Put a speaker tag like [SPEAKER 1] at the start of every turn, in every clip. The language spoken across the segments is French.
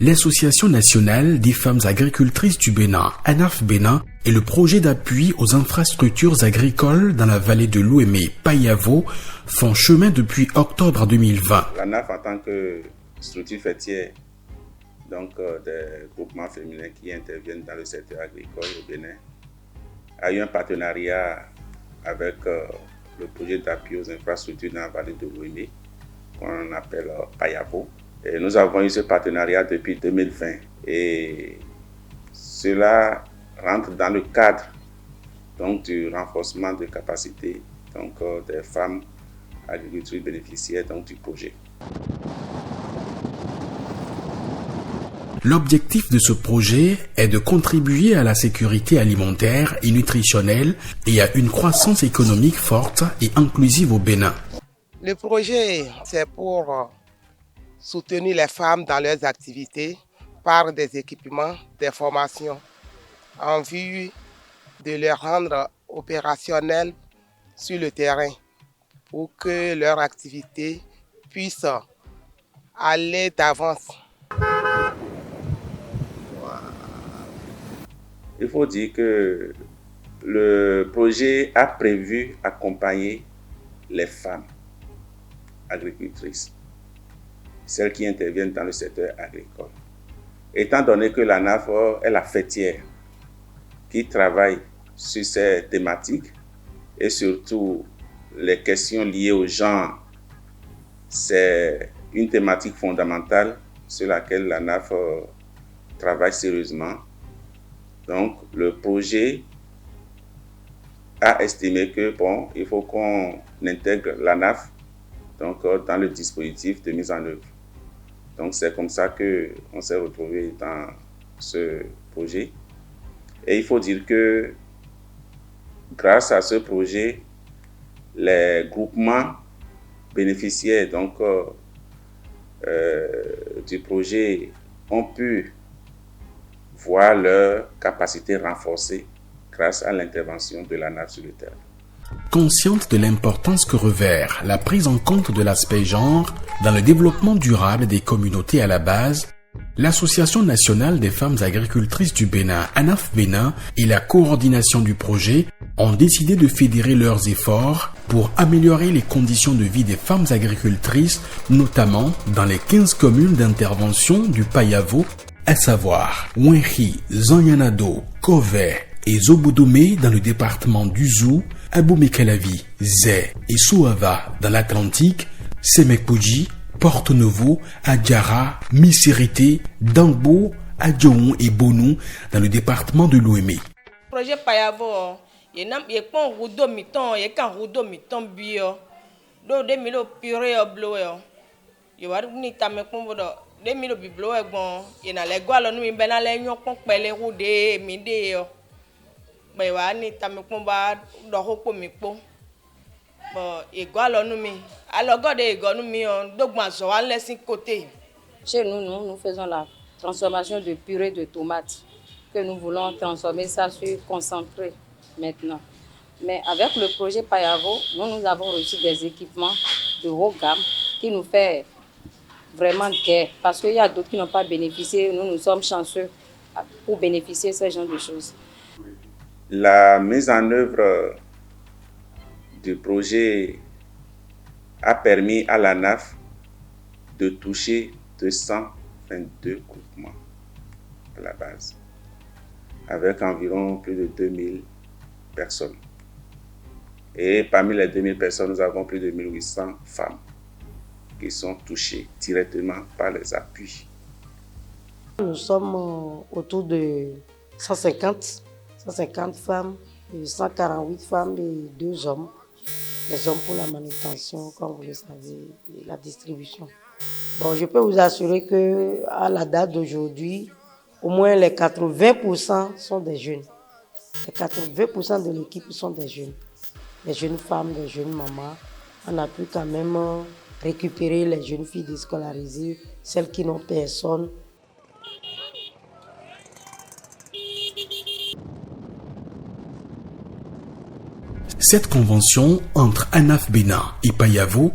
[SPEAKER 1] l'Association nationale des femmes agricultrices du Bénin, ANAF Bénin, et le projet d'appui aux infrastructures agricoles dans la vallée de l'Ouémé, Payavo, font chemin depuis octobre 2020.
[SPEAKER 2] L'ANAF, en tant que structure fêtière, donc des groupements féminins qui interviennent dans le secteur agricole au Bénin, a eu un partenariat avec le projet d'appui aux infrastructures dans la vallée de l'Ouémé, qu'on appelle Payavo. Et nous avons eu ce partenariat depuis 2020 et cela rentre dans le cadre donc, du renforcement de capacités donc, des femmes agricultrices bénéficiaires donc, du projet.
[SPEAKER 1] L'objectif de ce projet est de contribuer à la sécurité alimentaire et nutritionnelle et à une croissance économique forte et inclusive au Bénin.
[SPEAKER 3] Le projet, c'est pour soutenir les femmes dans leurs activités par des équipements, des formations, en vue de les rendre opérationnelles sur le terrain pour que leur activité puisse aller d'avance.
[SPEAKER 2] Il faut dire que le projet a prévu accompagner les femmes agricultrices, celles qui interviennent dans le secteur agricole. Étant donné que l'ANAF est la fêtière qui travaille sur ces thématiques et surtout les questions liées au genre, c'est une thématique fondamentale sur laquelle l'ANAF travaille sérieusement. Donc, le projet a estimé que il faut qu'on intègre l'ANAF donc, dans le dispositif de mise en œuvre. Donc, c'est comme ça qu'on s'est retrouvé dans ce projet. Et il faut dire que grâce à ce projet, les groupements bénéficiaires donc, du projet ont pu voir leur capacité renforcée grâce à l'intervention de l'ANAF sur le terrain.
[SPEAKER 1] Consciente de l'importance que revêt la prise en compte de l'aspect genre dans le développement durable des communautés à la base, l'Association nationale des femmes agricultrices du Bénin, ANAF Bénin, et la coordination du projet ont décidé de fédérer leurs efforts pour améliorer les conditions de vie des femmes agricultrices, notamment dans les 15 communes d'intervention du Payavo, à savoir Wenhi, Zanyanado, Kové et Zoboudoumé dans le département d'Uzou, Aboumé-Calavi, Zé et Souava dans l'Atlantique, Semekpoji, Porto-Novo, Adjara, Missirité, Dangbo, Adjoun et Bonou dans le département de l'Ouémé.
[SPEAKER 4] Projet Payavo, il y a un rouleau miton, il y a un rouleau miton bio, do de milo puré bleu, il y a une tame combo de milo biblo bon, il y a les gouales nous ben les nyons qu'on pèle roudé midi. Ben wa ni tame combo do hoko mi po. Bon, et gouales nous mi. Alors god et god nous mi do gban zo an laisser côté.
[SPEAKER 5] Chez nous, nous faisons la transformation de purée de tomates que nous voulons transformer ça sur concentré maintenant. Mais avec le projet Payavo, nous avons reçu des équipements de haut gamme qui nous fait vraiment gain. Parce qu'il y a d'autres qui n'ont pas bénéficié. Nous sommes chanceux pour bénéficier de ce genre de choses.
[SPEAKER 2] La mise en œuvre du projet a permis à l'ANAF de toucher 222 groupements à la base, avec environ plus de 2000 personnes. Et parmi les 2000 personnes, nous avons plus de 1800 femmes qui sont touchées directement par les appuis.
[SPEAKER 6] Nous sommes autour de 150 femmes, 148 femmes et 2 hommes. Les hommes pour la manutention, comme vous le savez, et la distribution. Bon, je peux vous assurer qu'à la date d'aujourd'hui, au moins les 80% sont des jeunes. Les 80% de l'équipe sont des jeunes. Des jeunes femmes, des jeunes mamans. On a pu quand même récupérer les jeunes filles déscolarisées, celles qui n'ont personne.
[SPEAKER 1] Cette convention entre ANAF Bénin et Payavo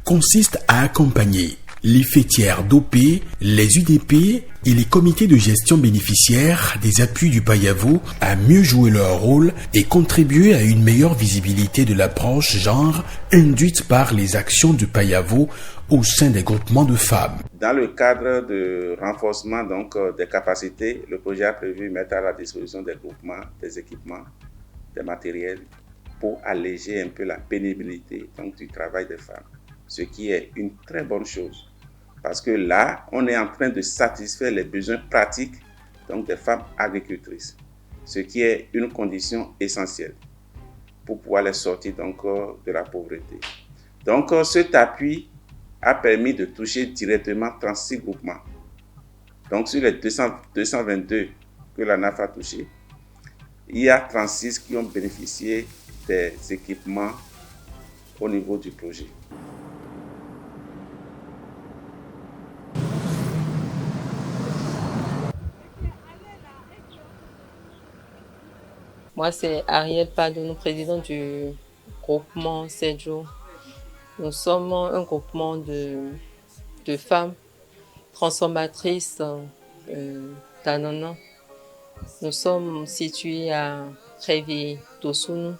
[SPEAKER 1] consiste à accompagner les fêtières d'OP, les UDP et les comités de gestion bénéficiaires des appuis du PAIAVO à mieux jouer leur rôle et contribuer à une meilleure visibilité de l'approche genre induite par les actions du PAIAVO au sein des groupements de femmes.
[SPEAKER 2] Dans le cadre de renforcement des capacités, le projet a prévu mettre à la disposition des groupements, des équipements, des matériels pour alléger un peu la pénibilité du travail des femmes, ce qui est une très bonne chose. Parce que là, on est en train de satisfaire les besoins pratiques des femmes agricultrices, ce qui est une condition essentielle pour pouvoir les sortir de la pauvreté. Donc cet appui a permis de toucher directement 36 groupements. Donc sur les 222 que l'ANAF a touchés, il y a 36 qui ont bénéficié des équipements au niveau du projet.
[SPEAKER 7] Moi, c'est Ariel Padono, président du groupement CEDJO. Nous sommes un groupement de femmes transformatrices d'ananas. Nous sommes situés à Révi-Dosounou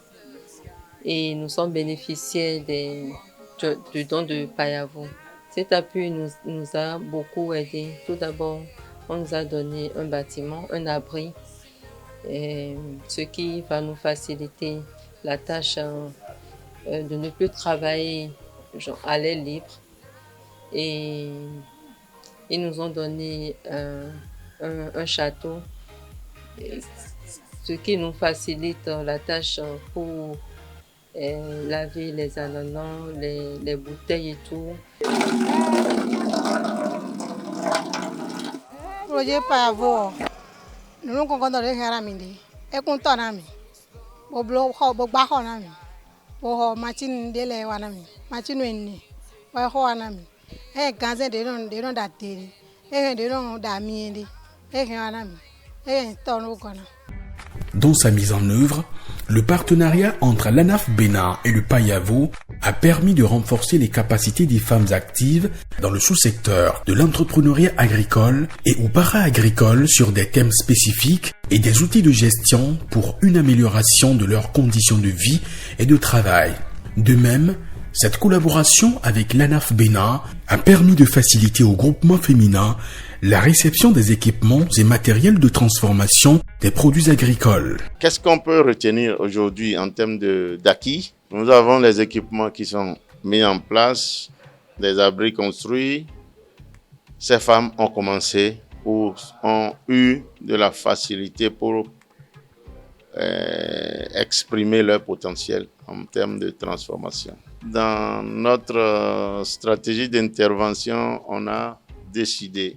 [SPEAKER 7] et nous sommes bénéficiaires du don de PAIAVO. Cet appui nous a beaucoup aidés. Tout d'abord, on nous a donné un bâtiment, un abri, ce qui va nous faciliter la tâche de ne plus travailler à l'air libre. Et ils nous ont donné un château, ce qui nous facilite la tâche pour laver les ananas, les bouteilles et tout.
[SPEAKER 8] Projet PAIAVO, nous avons rencontré les Haramindi. Et qu'on t'en a mis. Au bloc, au bas, on a mis. Au machine de l'Ewanami. Machine Winnie. Au Hoanami. Et quand they don't that daily. Et they don't damien. Et Hanami. Et ton gonna.
[SPEAKER 1] Dans sa mise en œuvre, le partenariat entre l'ANAF Bénin et le PAIAVO a permis de renforcer les capacités des femmes actives dans le sous-secteur de l'entrepreneuriat agricole et ou para-agricole sur des thèmes spécifiques et des outils de gestion pour une amélioration de leurs conditions de vie et de travail. De même, cette collaboration avec l'ANAF Bénin a permis de faciliter au groupement féminin la réception des équipements et matériels de transformation des produits agricoles.
[SPEAKER 9] Qu'est-ce qu'on peut retenir aujourd'hui en termes d'acquis? Nous avons les équipements qui sont mis en place, des abris construits. Ces femmes ont commencé ou ont eu de la facilité pour exprimer leur potentiel en termes de transformation. Dans notre stratégie d'intervention, on a décidé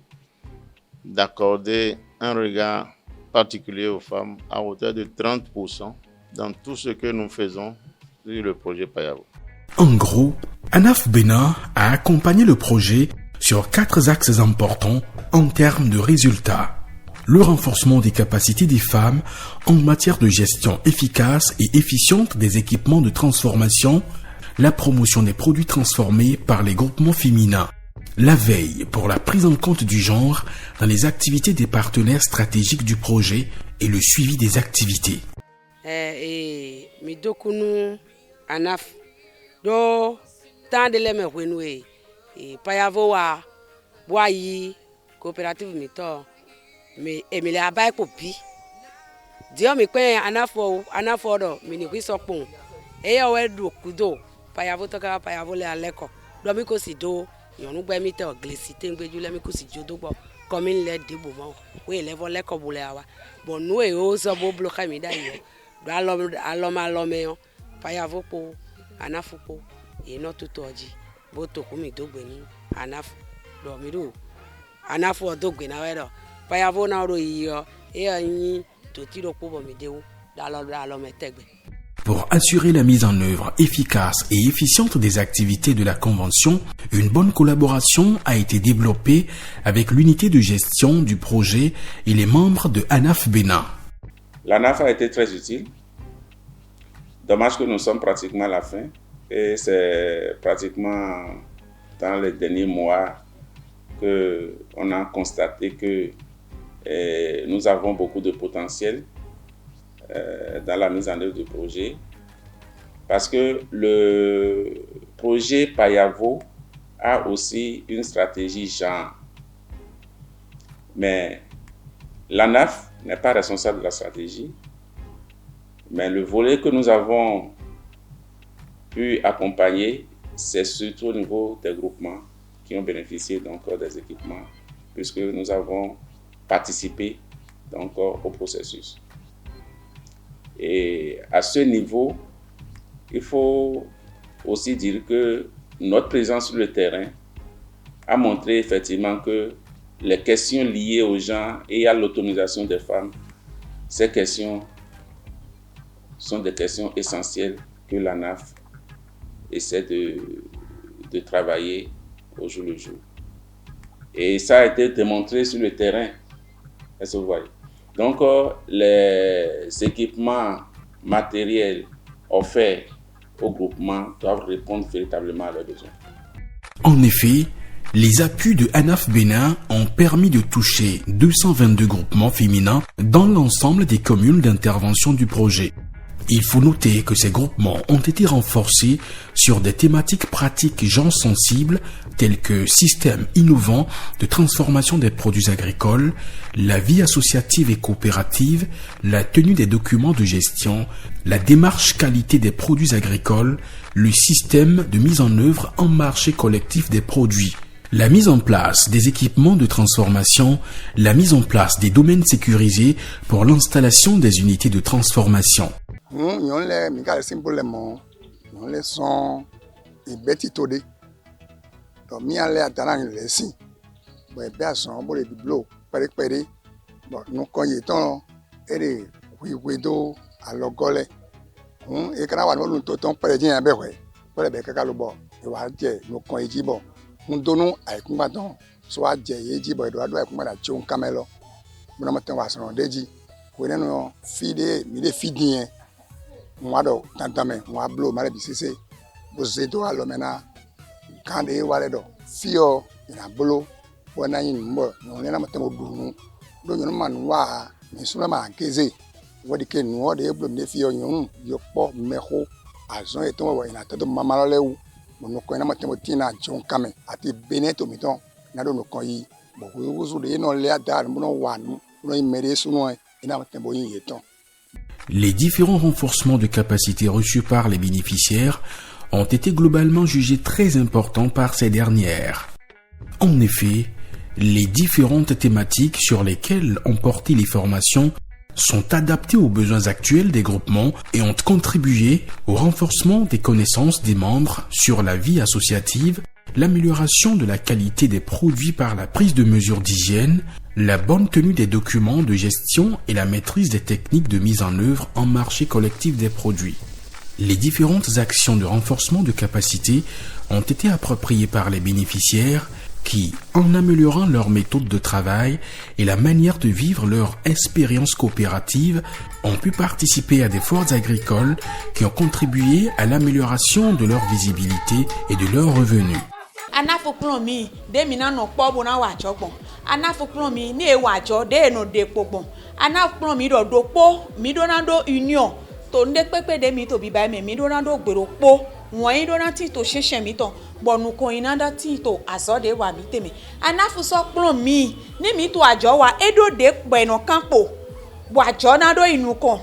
[SPEAKER 9] d'accorder un regard particulier aux femmes à hauteur de 30% dans tout ce que nous faisons sur le projet PAIAVO.
[SPEAKER 1] En gros, ANAF Bénin a accompagné le projet sur 4 axes importants en termes de résultats. Le renforcement des capacités des femmes en matière de gestion efficace et efficiente des équipements de transformation, la promotion des produits transformés par les groupements féminins, la veille pour la prise en compte du genre dans les activités des partenaires stratégiques du projet et le suivi des activités.
[SPEAKER 10] Midokunu ANAF do tant de leme wenwe PAIAVO wa boyi coopérative mito me emile abai kopi dio mi pe ANAF do mi ni kwi sopon eyo we do kudo PAIAVO to ka PAIAVO le aleko do mi ko si do yonu gbe mi te oglisite ngbeju le mi ko si jodo gbo komi le debo mo we level le ko bule awa bon no e o so bo bloka mi da yo do alome yo PAIAVO po ANAF po e no tutoji bo to ku mi dogbe ni ANAF do mi do ANAF o dogbe na we do PAIAVO na ro yo e yin to ti ro po bo mi dewo da alome tegbe.
[SPEAKER 1] Pour assurer la mise en œuvre efficace et efficiente des activités de la Convention, une bonne collaboration a été développée avec l'unité de gestion du projet et les membres de ANAF Bénin.
[SPEAKER 2] L'ANAF a été très utile. Dommage que nous sommes pratiquement à la fin et c'est pratiquement dans les derniers mois qu'on a constaté que nous avons beaucoup de potentiel dans la mise en œuvre du projet, parce que le projet Payavo a aussi une stratégie genre. Mais l'ANAF n'est pas responsable de la stratégie, mais le volet que nous avons pu accompagner, c'est surtout au niveau des groupements qui ont bénéficié donc des équipements, puisque nous avons participé donc au processus. Et à ce niveau, il faut aussi dire que notre présence sur le terrain a montré effectivement que les questions liées aux genre et à l'autonomisation des femmes, ces questions sont des questions essentielles que l'ANAF essaie de travailler au jour le jour. Et ça a été démontré sur le terrain. Est-ce que vous voyez? Donc, les équipements matériels offerts au groupement doivent répondre véritablement à leurs besoins.
[SPEAKER 1] En effet, les appuis de ANAF Bénin ont permis de toucher 222 groupements féminins dans l'ensemble des communes d'intervention du projet. Il faut noter que ces groupements ont été renforcés sur des thématiques pratiques genre sensibles telles que systèmes innovants de transformation des produits agricoles, la vie associative et coopérative, la tenue des documents de gestion, la démarche qualité des produits agricoles, le système de mise en œuvre en marché collectif des produits, la mise en place des équipements de transformation, la mise en place des domaines sécurisés pour l'installation des unités de transformation.
[SPEAKER 11] Nous les migales simplement, nous les sont et bêtitodés. Donc, nous allons attendre les signes. Bon, bien sûr, pour les bibelots, péré. Bon, nous connaissons et les huido à l'ogole. Et quand nous avons tout le temps prédit un béret, pour les bécas le bon, et va dire, nous connaissons bon. Nous donnons avec nous maintenant, soit j'ai dit, bon, il doit être comme la tchon camelo. Nous avons un son dédi. Nous avons fidé, mais fidé. Moi, moi, bleu, mal bisissé. Vous êtes à l'omena. Quand les walets fio, il y a bleu. On a une mort. On est là maintenant au bout. Donc, on a noir, mais seulement en caisé. On dit que nous, des bleus, des filles, on y a pas méro. Elles ont été en train de maman là où. Nous connaissons maintenant Tina John Kame. À tes bénéto, mettons. Nous avons connu. Bon, vous avez non l'air d'âme, nous avons mérité sous nous. Et nous avons été
[SPEAKER 1] Les différents renforcements de capacité reçus par les bénéficiaires ont été globalement jugés très importants par ces dernières. En effet, les différentes thématiques sur lesquelles ont porté les formations sont adaptées aux besoins actuels des groupements et ont contribué au renforcement des connaissances des membres sur la vie associative, l'amélioration de la qualité des produits par la prise de mesures d'hygiène, la bonne tenue des documents de gestion et la maîtrise des techniques de mise en œuvre en marché collectif des produits. Les différentes actions de renforcement de capacité ont été appropriées par les bénéficiaires qui, en améliorant leur méthode de travail et la manière de vivre leur expérience coopérative, ont pu participer à des forces agricoles qui ont contribué à l'amélioration de leur visibilité et de leurs revenus.
[SPEAKER 12] Anafuklomi de minano pobo na wajogbon anafuklomi ni ewajo de no de pogbon anafuklomi do po mi donando union to nde pepe de mi to bi ba mi donando gbero po won do na ti to sese mi ton bonu ko inanda ti to asode wa mi teme anafuso plomi ni mi to ajo wa edo de peno kampo bo ajo na do inu kon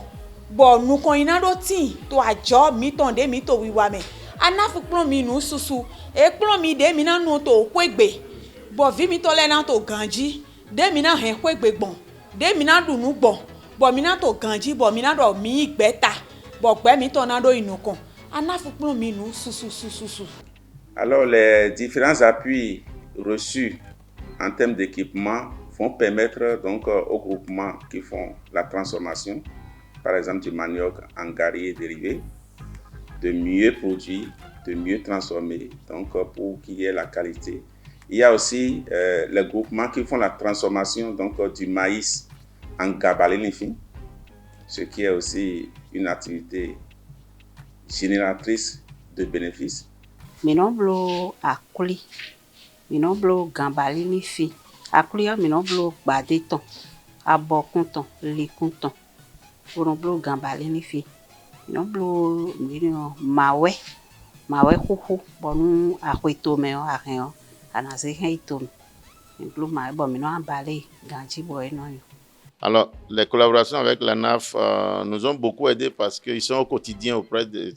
[SPEAKER 12] bonu ko inando ti to ajo mi ton de mi to wiwa me anafuklo mi nu susu eklo mi de mi na nu to kwegbe bo vi mi to le na to ganji de mi na hen kwegbe gbon de mi na dunu gbon bo mi na to ganji bo mi na do mi igbeta bo gbe mi to na do inukon anafuklo mi nu susu.
[SPEAKER 2] Alors les différents appuis reçus en termes d'équipement vont permettre donc aux groupements qui font la transformation, par exemple du manioc en gari et dérivés, de mieux produire, de mieux transformer, donc pour qu'il y ait la qualité. Il y a aussi les groupements qui font la transformation donc, du maïs en gabalénifine, ce qui est aussi une activité génératrice de bénéfices.
[SPEAKER 13] Menoblo a kuli Minon blo gambali ni fi. Akluya minon blo badeton. Abo konton, li konton. Minon blo gambali ni fi. Minon blo mawe. Mawe kuku. Bonu akwitome o ahen. Anase hen itome. Blo mawe bon minon ambale ganji boy non.
[SPEAKER 9] Alors, les collaborations avec la NAF nous ont beaucoup aidés parce qu'ils sont au quotidien auprès de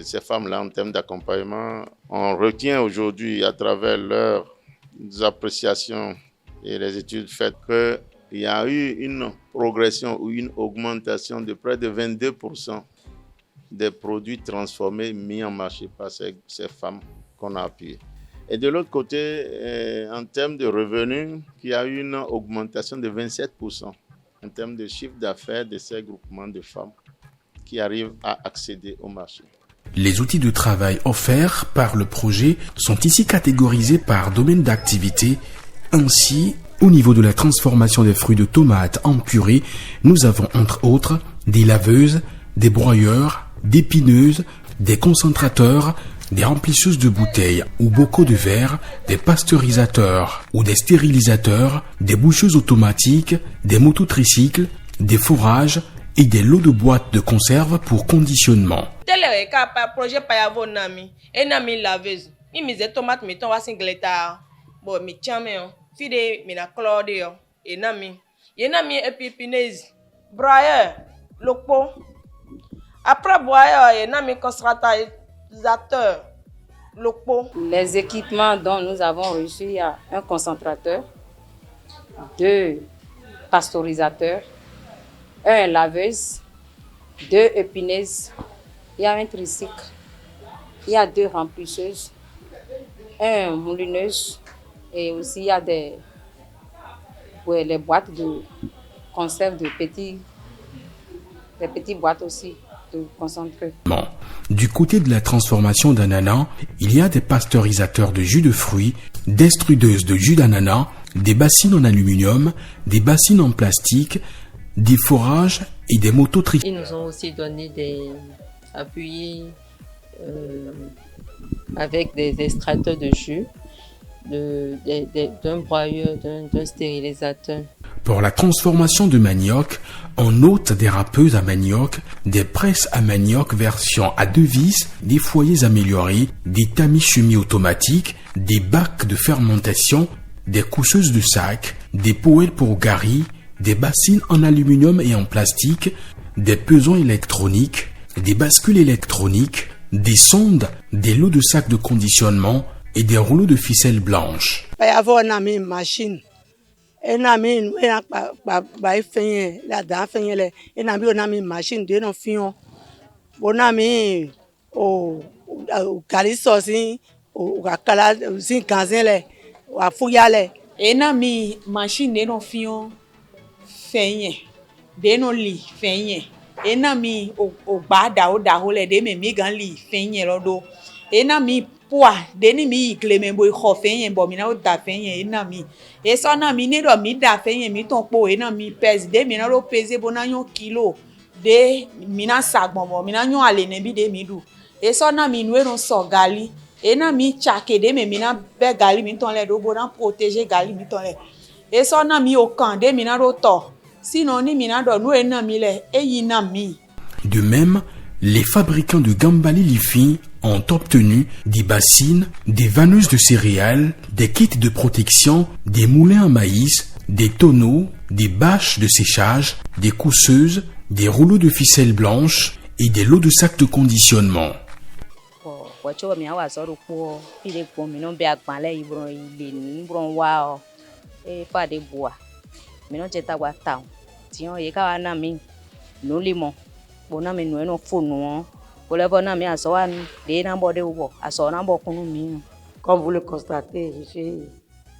[SPEAKER 9] ces femmes-là en termes d'accompagnement. On retient aujourd'hui, à travers leurs appréciations et les études faites, qu'il y a eu une progression ou une augmentation de près de 22% des produits transformés mis en marché par ces femmes qu'on a appuyées. Et de l'autre côté, en termes de revenus, il y a eu une augmentation de 27%. En termes de chiffre d'affaires de ces groupements de femmes qui arrivent à accéder au marché.
[SPEAKER 1] Les outils de travail offerts par le projet sont ici catégorisés par domaine d'activité. Ainsi, au niveau de la transformation des fruits de tomates en purée, nous avons entre autres des laveuses, des broyeurs, des pineuses, des concentrateurs, des remplisseuses de bouteilles ou bocaux de verre, des pasteurisateurs ou des stérilisateurs, des boucheuses automatiques, des mototricycles, des fourrages et des lots de boîtes de conserve pour conditionnement.
[SPEAKER 4] Tel est le projet Payavo Nami. Et Nami laveuse. Mi mise tomate mi ton wa singleta. Bon mi chame on. Fide mi na Claudio. Et Nami. Ye Nami epipinez. Broyeur. Lokpo. Après broyeur ye Nami concentrateur.
[SPEAKER 5] Les équipements dont nous avons reçu, il y a un concentrateur, 2 pasteurisateurs, 1 laveuse, 2 épineuses, il y a un tricycle, il y a 2 remplisseuses, 1 moulineuse et aussi il y a les boîtes de conserve des petites boîtes aussi.
[SPEAKER 1] Du côté de la transformation d'ananas, il y a des pasteurisateurs de jus de fruits, des extrudeuses de jus d'ananas, des bassines en aluminium, des bassines en plastique, des fourrages et des mototricycles.
[SPEAKER 7] Ils nous ont aussi donné des appuis avec des extracteurs de jus, d'un broyeur, d'un stérilisateur.
[SPEAKER 1] Pour la transformation de manioc, on note des râpeuses à manioc, des presses à manioc version à 2 vis, des foyers améliorés, des tamis semi-automatiques, des bacs de fermentation, des coucheuses de sacs, des poêles pour gari, des bassines en aluminium et en plastique, des pesants électroniques, des bascules électroniques, des sondes, des lots de sacs de conditionnement et des rouleaux de ficelle blanche.
[SPEAKER 6] Il y a une machine. Ena mi ena ba ifenye la da fenye le ena bi ona mi machine de no fion bona mi o kaliso sin o kala sin kanzen le wa fuya le
[SPEAKER 12] ena mi machine de no fion fenye de no li fenye ena mi o gba da o da ho le de mi gan li fenye lodo ena mi poa deni mi gleme boy khofenye bo mi na o da fenye ena mi e so na mi ni do mi da fenye mi ton po ena mi pèse de mi na ro peser bona yon kilo de mi na sagbon bo mi na yon ale ne bi de mi du e so na mi nu e no so gali ena mi chake de mi na be gali mi ton le do bona protéger gali mi ton le e so na mi o kan de mi na ro to sinon ni mi na do nu ena mi le e yi na mi.
[SPEAKER 1] De même, les fabricants de gambali lifi ont obtenu des bassines, des vanneuses de céréales, des kits de protection, des moulins à maïs, des tonneaux, des bâches de séchage, des cousseuses, des rouleaux de ficelle blanche et des lots de sacs de conditionnement.
[SPEAKER 6] Comme vous le constatez, je suis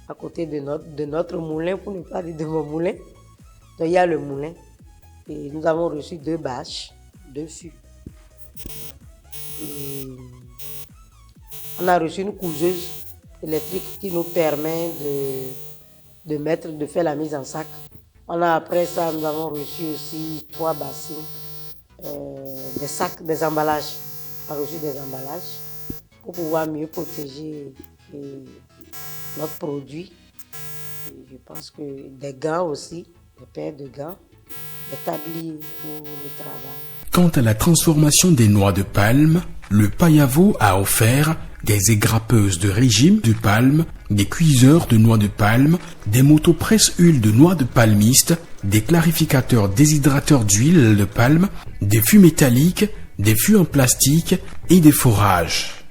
[SPEAKER 6] à côté de notre moulin, pour ne pas dire de mon moulin. Donc il y a le moulin et nous avons reçu 2 bâches, 2 fûts. Et on a reçu une couseuse électrique qui nous permet de faire la mise en sac. Après ça, nous avons reçu aussi 3 bassines. Des sacs, des emballages. On a reçu des emballages pour pouvoir mieux protéger notre produit. Et je pense que des gants aussi, des paires de gants, des tabliers pour le travail.
[SPEAKER 1] Quant à la transformation des noix de palme, le Payavo a offert des égrappeuses de régime de palme, des cuiseurs de noix de palme, des motopresse-huile de noix de palmiste, des clarificateurs déshydrateurs d'huile de palme, des fûts métalliques, des fûts en plastique et des forages.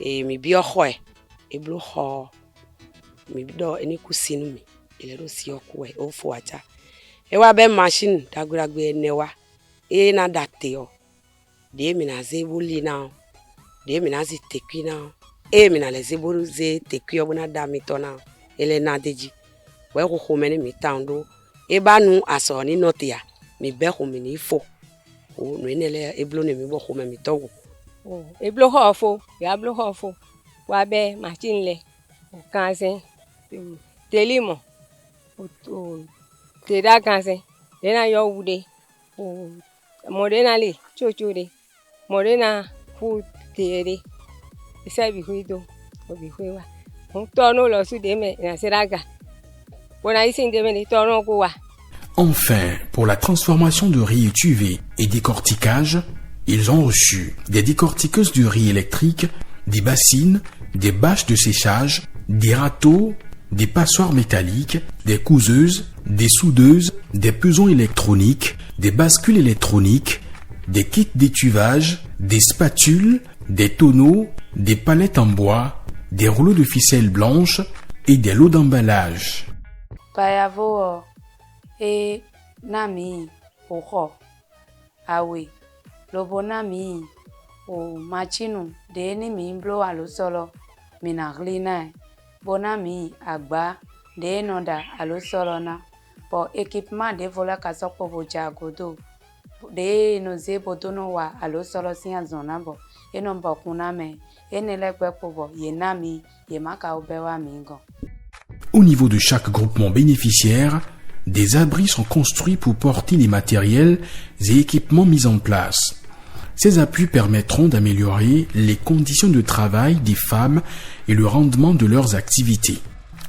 [SPEAKER 10] Et mi bio hoe e blo ho mi do eni kusinu mi ile do si okwe o fo acha e wa be machine daguragbe newa e na date o de mi na zebuli na de mi na zi tekwi na e mi na le zebulu ze tekwi o na da mi to na ele na deji we ko ko meni mi tando e ba nu aso ni notia mi be ko mi ni fo o no enele e blo ne mi bo ko mi to
[SPEAKER 14] oh e blo ho fo ya blo ho fo wa be machine le o kansen telimo o te da kansen de na yo wude o mo de na le chochore mo de na fu tere isa bi huido o bi huwa on to no lo su de me na seraga bona isi de me to no ko wa.
[SPEAKER 1] Enfin, pour la transformation de riz étuvé et décortiquage, ils ont reçu des décortiqueuses de riz électriques, des bassines, des bâches de séchage, des râteaux, des passoires métalliques, des couseuses, des soudeuses, des pesons électroniques, des bascules électroniques, des kits d'étuvage, des spatules, des tonneaux, des palettes en bois, des rouleaux de ficelle blanche et des lots d'emballage.
[SPEAKER 15] Payavo e nami oho awe lobonami o machinu de ni mi blo alo solo minaglina bonami agba de nonda alo solo na po équipement de vola kasopo bojagodo de no zebo dono wa alo solo si azona bo e no bo kuname enele pepo ye nami ye maka obewa mingo.
[SPEAKER 1] Au niveau de chaque groupement bénéficiaire, des abris sont construits pour porter les matériels et équipements mis en place. Ces appuis permettront d'améliorer les conditions de travail des femmes et le rendement de leurs activités.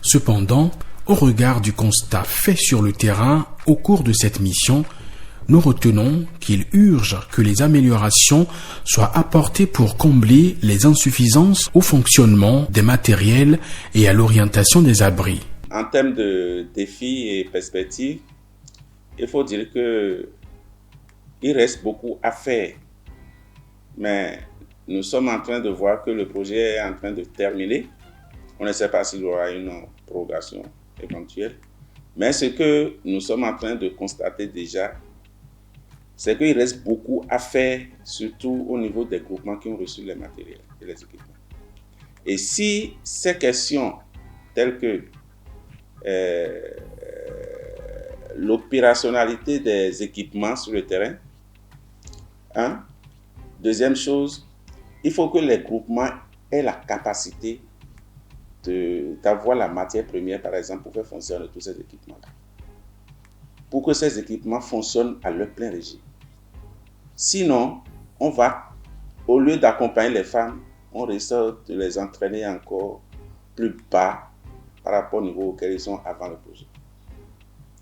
[SPEAKER 1] Cependant, au regard du constat fait sur le terrain au cours de cette mission, nous retenons qu'il urge que les améliorations soient apportées pour combler les insuffisances au fonctionnement des matériels et à l'orientation des abris.
[SPEAKER 2] En termes de défis et perspectives, il faut dire que il reste beaucoup à faire. Mais nous sommes en train de voir que le projet est en train de terminer. On ne sait pas s'il y aura une prorogation éventuelle. Mais ce que nous sommes en train de constater déjà, c'est qu'il reste beaucoup à faire, surtout au niveau des groupements qui ont reçu les matériels et les équipements. Et si ces questions telles que l'opérationnalité des équipements sur le terrain. Deuxième chose, il faut que les groupements aient la capacité d'avoir la matière première, par exemple, pour faire fonctionner tous ces équipements-là. Pour que ces équipements fonctionnent à leur plein régime. Sinon, on va, au lieu d'accompagner les femmes, on risque de les entraîner encore plus bas par rapport au niveau auquel ils sont avant le projet.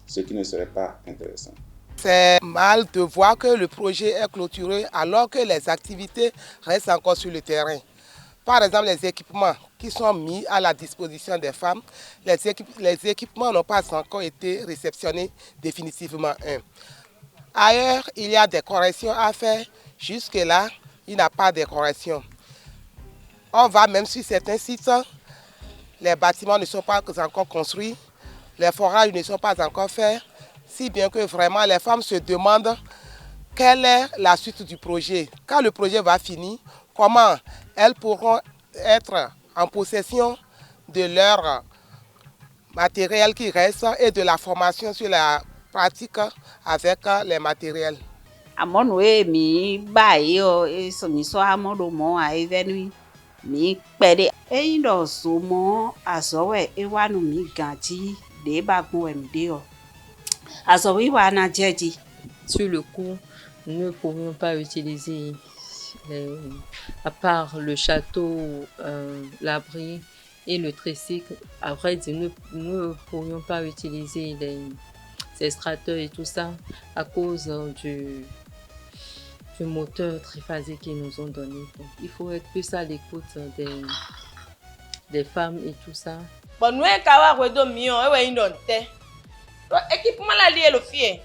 [SPEAKER 2] Ce qui ne serait pas intéressant.
[SPEAKER 3] C'est mal de voir que le projet est clôturé alors que les activités restent encore sur le terrain. Par exemple, les équipements qui sont mis à la disposition des femmes, les équipements n'ont pas encore été réceptionnés définitivement. Ailleurs, il y a des corrections à faire. Jusque-là, il n'y a pas de corrections. On va même sur certains sites. Les bâtiments ne sont pas encore construits, les forages ne sont pas encore faits, si bien que vraiment les femmes se demandent quelle est la suite du projet. Quand le projet va finir, comment elles pourront être en possession de leur matériel qui reste et de la formation sur la pratique avec les matériels.
[SPEAKER 13] Mi pede e ndo sumo asowe e wanu mi ganti de ba gun em de o
[SPEAKER 7] Sur le coup, nous ne pourrions pas utiliser, à part le château, l'abri et le tricycle. À vrai dire, nous ne pourrions pas utiliser ces extracteurs et tout ça à cause du moteur triphasé qu'ils nous ont donné. Donc, il faut être plus à l'écoute des femmes et tout ça.
[SPEAKER 4] Bon, nous avons équipement là lié le fier.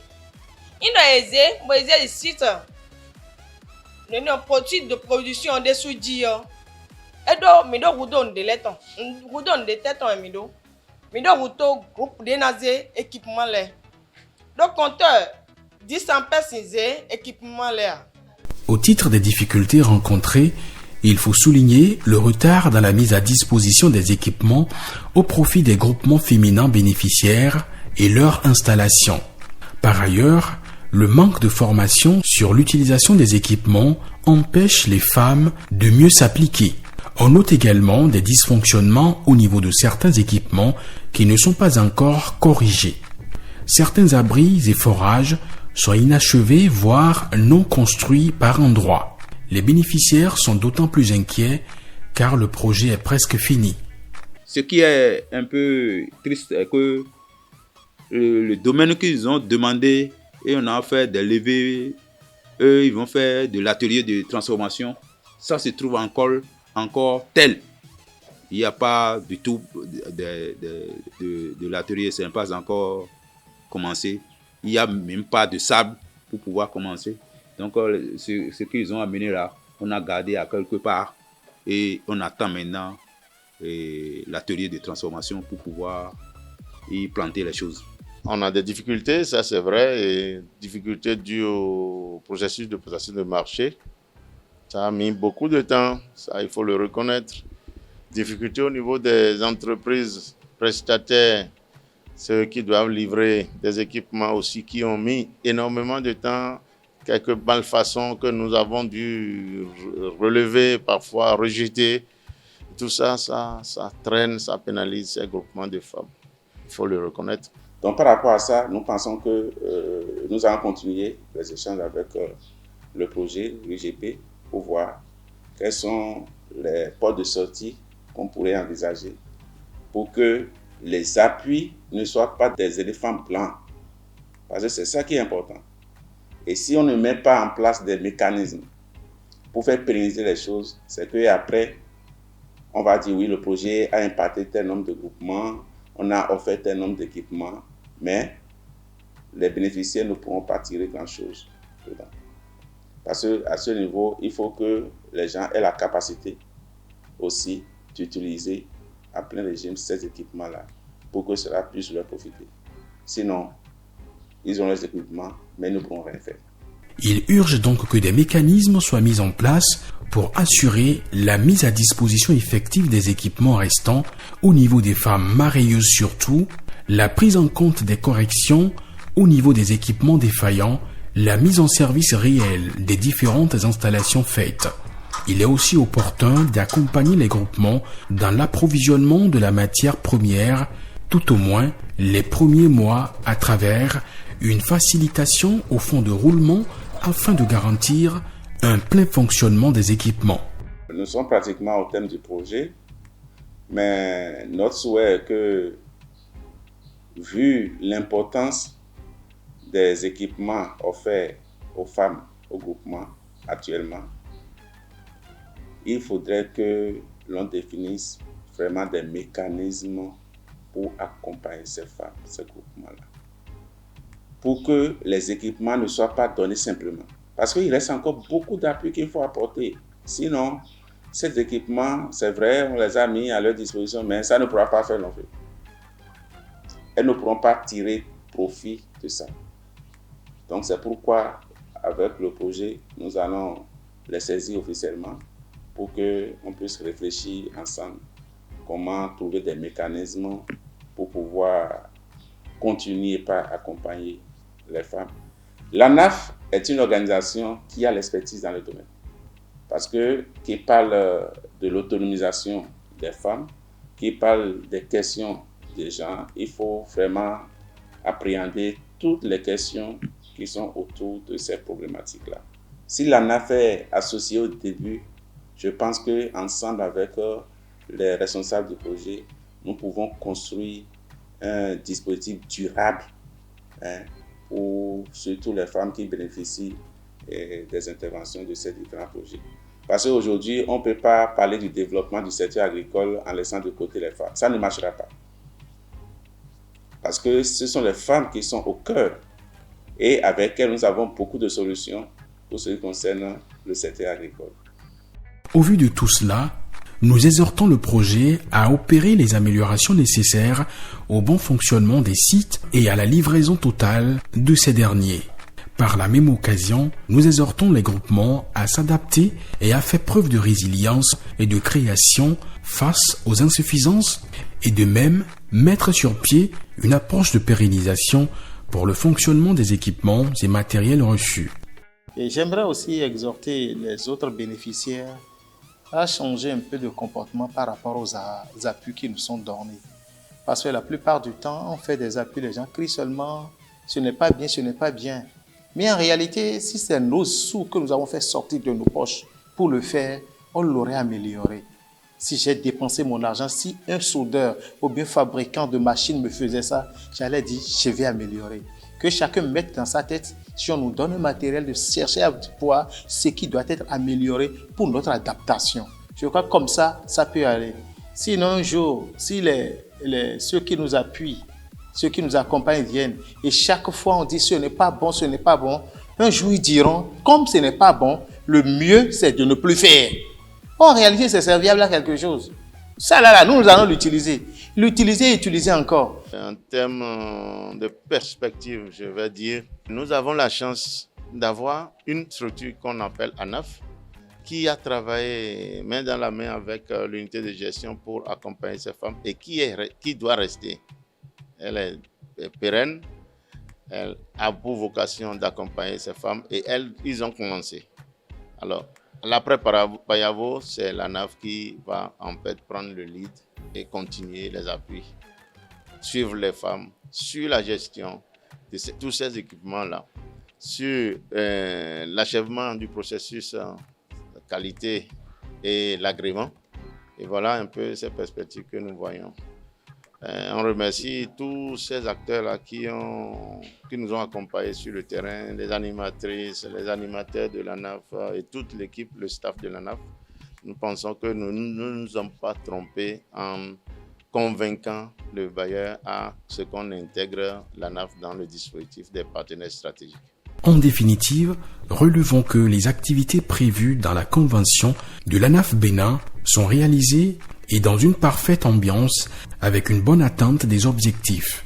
[SPEAKER 4] Il doit aider les sites. Nous avons produit de production des sous-dits. Et donc, nous avons des lettres. Nous avons des têtes. Nous avons un groupe de nazis équipement là. Donc, compteur 10 personnes équipement là.
[SPEAKER 1] Au titre des difficultés rencontrées, il faut souligner le retard dans la mise à disposition des équipements au profit des groupements féminins bénéficiaires et leur installation. Par ailleurs, le manque de formation sur l'utilisation des équipements empêche les femmes de mieux s'appliquer. On note également des dysfonctionnements au niveau de certains équipements qui ne sont pas encore corrigés. Certains abris et forages sont inachevés, voire non construits par endroits. Les bénéficiaires sont d'autant plus inquiets car le projet est presque fini.
[SPEAKER 16] Ce qui est un peu triste est que le domaine qu'ils ont demandé, et on a fait des levées, eux ils vont faire de l'atelier de transformation. Ça se trouve encore tel. Il n'y a pas du tout de l'atelier, ce n'est pas encore commencé. Il n'y a même pas de sable pour pouvoir commencer. Donc, ce qu'ils ont amené là, on a gardé à quelque part et on attend maintenant l'atelier de transformation pour pouvoir y planter les choses.
[SPEAKER 9] On a des difficultés, ça c'est vrai, et difficultés dues au processus de passation de marché. Ça a mis beaucoup de temps, ça il faut le reconnaître. Difficultés au niveau des entreprises prestataires, ceux qui doivent livrer des équipements aussi, qui ont mis énormément de temps, quelques malfaçons que nous avons dû relever, parfois rejeter. Tout ça, ça traîne, ça pénalise ces groupements de femmes. Il faut le reconnaître.
[SPEAKER 2] Donc par rapport à ça, nous pensons que nous allons continuer les échanges avec le projet, l'UGP, pour voir quelles sont les portes de sortie qu'on pourrait envisager pour que les appuis ne soient pas des éléphants blancs. Parce que c'est ça qui est important. Et si on ne met pas en place des mécanismes pour faire pérenniser les choses, c'est qu'après, on va dire oui, le projet a impacté tel nombre de groupements, on a offert tel nombre d'équipements, mais les bénéficiaires ne pourront pas tirer grand-chose dedans. Parce qu'à ce niveau, il faut que les gens aient la capacité aussi d'utiliser à plein régime ces équipements-là pour que cela puisse leur profiter. Sinon, ils ont les équipements, mais ils ne pourront rien faire.
[SPEAKER 1] Il urge donc que des mécanismes soient mis en place pour assurer la mise à disposition effective des équipements restants au niveau des femmes mareyeuses surtout, la prise en compte des corrections au niveau des équipements défaillants, la mise en service réelle des différentes installations faites. Il est aussi opportun d'accompagner les groupements dans l'approvisionnement de la matière première, tout au moins les premiers mois à travers une facilitation au fonds de roulement afin de garantir un plein fonctionnement des équipements.
[SPEAKER 2] Nous sommes pratiquement au terme du projet, mais notre souhait est que, vu l'importance des équipements offerts aux femmes, au groupement actuellement, il faudrait que l'on définisse vraiment des mécanismes pour accompagner ces femmes, ces groupements-là. Pour que les équipements ne soient pas donnés simplement. Parce qu'il reste encore beaucoup d'appuis qu'il faut apporter. Sinon, ces équipements, c'est vrai, on les a mis à leur disposition, mais ça ne pourra pas faire non plus. Elles ne pourront pas tirer profit de ça. Donc c'est pourquoi, avec le projet, nous allons les saisir officiellement pour qu'on puisse réfléchir ensemble comment trouver des mécanismes pour pouvoir continuer par accompagner les femmes. L'ANAF est une organisation qui a l'expertise dans le domaine, parce que qui parle de l'autonomisation des femmes, qui parle des questions des gens, il faut vraiment appréhender toutes les questions qui sont autour de ces problématiques-là. Si l'ANAF est associée au début, je pense qu'ensemble avec les responsables du projet, nous pouvons construire un dispositif durable pour surtout les femmes qui bénéficient des interventions de ces différents projets. Parce qu'aujourd'hui, on ne peut pas parler du développement du secteur agricole en laissant de côté les femmes. Ça ne marchera pas. Parce que ce sont les femmes qui sont au cœur et avec elles, nous avons beaucoup de solutions pour ce qui concerne le secteur agricole.
[SPEAKER 1] Au vu de tout cela, nous exhortons le projet à opérer les améliorations nécessaires au bon fonctionnement des sites et à la livraison totale de ces derniers. Par la même occasion, nous exhortons les groupements à s'adapter et à faire preuve de résilience et de création face aux insuffisances et de même mettre sur pied une approche de pérennisation pour le fonctionnement des équipements et matériels reçus.
[SPEAKER 17] Et j'aimerais aussi exhorter les autres bénéficiaires à changer un peu de comportement par rapport aux appuis qui nous sont donnés. Parce que la plupart du temps, on fait des appuis, les gens crient seulement « ce n'est pas bien, ce n'est pas bien ». Mais en réalité, si c'est nos sous que nous avons fait sortir de nos poches pour le faire, on l'aurait amélioré. Si j'ai dépensé mon argent, si un soudeur ou bien fabricant de machines me faisait ça, j'allais dire « je vais améliorer ». Que chacun mette dans sa tête, si on nous donne un matériel, de chercher à voir ce qui doit être amélioré pour notre adaptation. Je crois que comme ça, ça peut aller. Sinon, un jour, si ceux qui nous appuient, ceux qui nous accompagnent viennent, et chaque fois on dit ce n'est pas bon, ce n'est pas bon, un jour ils diront, comme ce n'est pas bon, le mieux c'est de ne plus faire. En réalité, c'est serviable à quelque chose. Ça là, nous allons l'utiliser. L'utiliser et utiliser encore.
[SPEAKER 9] En termes de perspective, je vais dire, nous avons la chance d'avoir une structure qu'on appelle ANAF, qui a travaillé main dans la main avec l'unité de gestion pour accompagner ces femmes et qui doit rester. Elle est pérenne, elle a pour vocation d'accompagner ces femmes et ils ont commencé. Alors, l'après Payavo, c'est l'ANAF qui va en fait prendre le lead et continuer les appuis, suivre les femmes sur la gestion de tous ces équipements-là, sur l'achèvement du processus de qualité et l'agrément. Et voilà un peu ces perspectives que nous voyons. On remercie tous ces acteurs-là qui nous ont accompagnés sur le terrain, les animatrices, les animateurs de l'ANAF et toute l'équipe, le staff de l'ANAF. Nous pensons que nous ne nous sommes pas trompés en convainquant le bailleur à ce qu'on intègre l'ANAF dans le dispositif des partenaires stratégiques.
[SPEAKER 1] En définitive, relevons que les activités prévues dans la convention de l'ANAF Bénin sont réalisées et dans une parfaite ambiance avec une bonne atteinte des objectifs.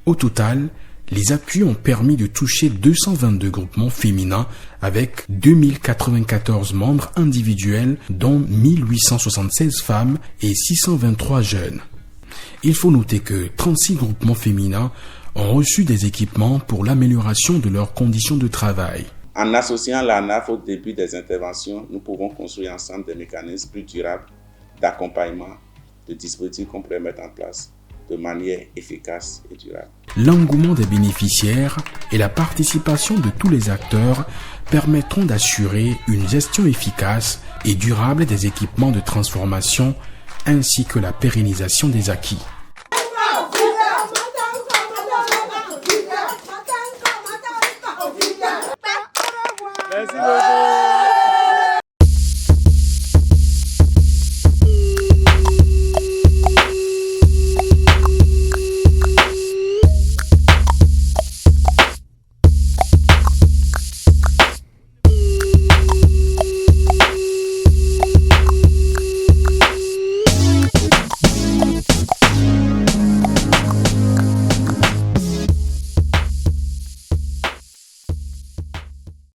[SPEAKER 1] Au total, les appuis ont permis de toucher 222 groupements féminins avec 2094 membres individuels dont 1876 femmes et 623 jeunes. Il faut noter que 36 groupements féminins ont reçu des équipements pour l'amélioration de leurs conditions de travail.
[SPEAKER 2] En associant l'ANAF au début des interventions, nous pouvons construire ensemble des mécanismes plus durables d'accompagnement, de dispositifs qu'on pourrait mettre en place de manière efficace et durable.
[SPEAKER 1] L'engouement des bénéficiaires et la participation de tous les acteurs permettront d'assurer une gestion efficace et durable des équipements de transformation ainsi que la pérennisation des acquis.